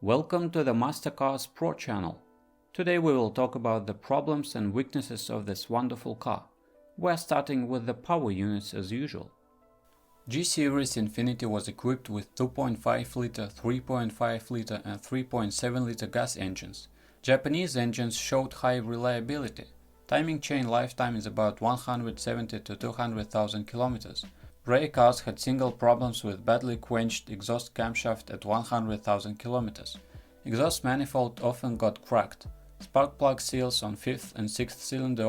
Welcome to the Mastercars Pro channel. Today we will talk about the problems and weaknesses of this wonderful car. We're starting with the power units as usual. G-Series Infiniti was equipped with 2.5 liter, 3.5 liter and 3.7 liter gas engines. Japanese engines showed high reliability. Timing chain lifetime is about 170 to 200,000 kilometers. Rare cars had single problems with badly quenched exhaust camshaft at 100,000 kilometers. Exhaust manifold often got cracked. Spark plug seals on 5th and 6th cylinder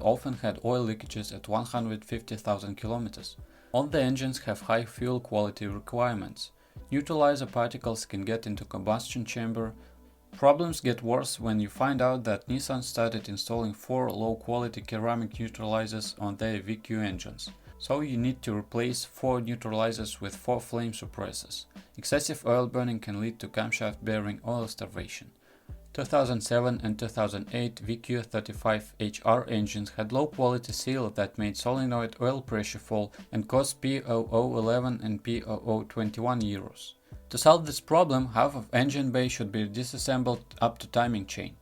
often had oil leakages at 150,000 kilometers. All the engines have high fuel quality requirements. Neutralizer particles can get into combustion chamber. Problems get worse when you find out that Nissan started installing 4 low-quality ceramic neutralizers on their VQ engines. So you need to replace 4 neutralizers with 4 flame suppressors. Excessive oil burning can lead to camshaft bearing oil starvation. 2007 and 2008 VQ35HR engines had low-quality seal that made solenoid oil pressure fall and caused P0011 and P0021 errors. To solve this problem, half of engine bay should be disassembled up to timing chain.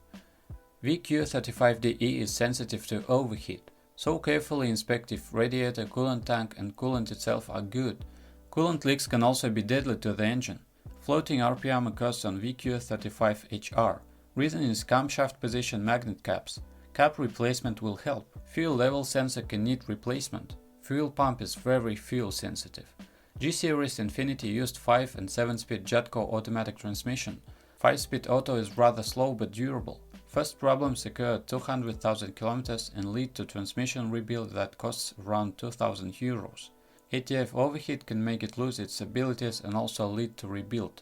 VQ35DE is sensitive to overheat, so carefully inspect if radiator, coolant tank and coolant itself are good. Coolant leaks can also be deadly to the engine. Floating RPM occurs on VQ35HR. Reason is camshaft position magnet caps. Cap replacement will help. Fuel level sensor can need replacement. Fuel pump is very fuel sensitive. G-Series Infiniti used 5 and 7-speed Jatco automatic transmission. 5-speed auto is rather slow but durable. First problems occur at 200,000 kilometers and lead to transmission rebuild that costs around 2,000 euros. ATF overheat can make it lose its abilities and also lead to rebuild.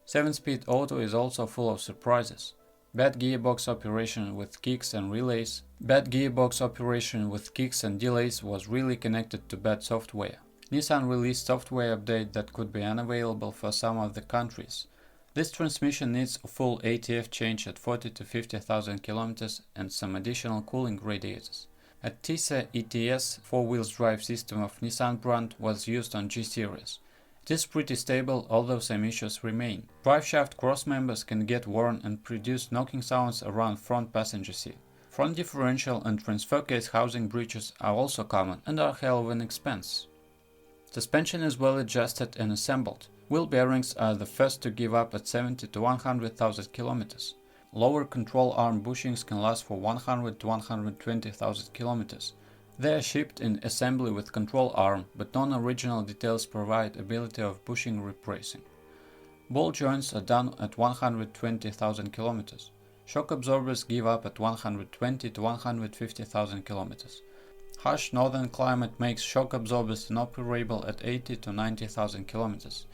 7-speed auto is also full of surprises. Bad gearbox operation with kicks and relays. Bad gearbox operation with kicks and delays was really connected to bad software. Nissan released software update that could be unavailable for some of the countries. This transmission needs a full ATF change at 40 to 50,000 kilometers and some additional cooling radiators. A TISA ETS 4-wheel drive system of Nissan brand was used on G-Series. It is pretty stable, although some issues remain. Driveshaft cross members can get worn and produce knocking sounds around front passenger seat. Front differential and transfer case housing breaches are also common and are hell of an expense. Suspension is well adjusted and assembled. Wheel bearings are the first to give up at 70 to 100,000 kilometers. Lower control arm bushings can last for 100 to 120,000 kilometers. They are shipped in assembly with control arm, but non-original details provide ability of bushing repressing. Ball joints are done at 120,000 kilometers. Shock absorbers give up at 120 to 150,000 kilometers. Harsh northern climate makes shock absorbers inoperable at 80 to 90,000 kilometers.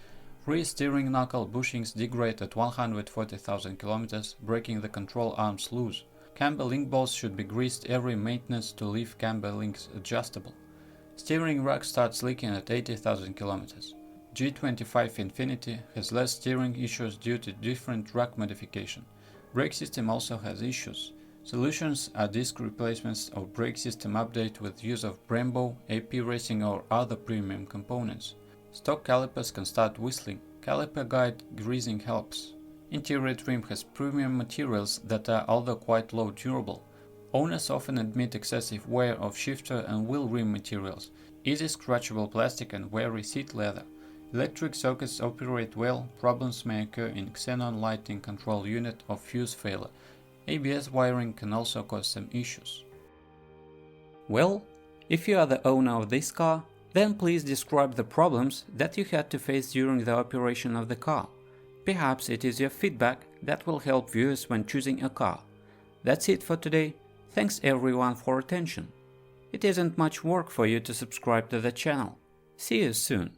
Rear steering knuckle bushings degrade at 140,000 kilometers, breaking the control arms loose. Camber link bolts should be greased every maintenance to leave camber links adjustable. Steering rack starts leaking at 80,000 kilometers. G25 Infiniti has less steering issues due to different rack modification. Brake system also has issues. Solutions are disc replacements or brake system update with use of Brembo, AP Racing or other premium components. Stock calipers can start whistling. Caliper guide greasing helps. Interior trim has premium materials that are although quite low durable. Owners often admit excessive wear of shifter and wheel rim materials, easy scratchable plastic and weary seat leather. Electric circuits operate well, problems may occur in xenon lighting control unit or fuse failure. ABS wiring can also cause some issues. Well, if you are the owner of this car, then please describe the problems that you had to face during the operation of the car. Perhaps it is your feedback that will help viewers when choosing a car. That's it for today. Thanks everyone for attention. It isn't much work for you to subscribe to the channel. See you soon.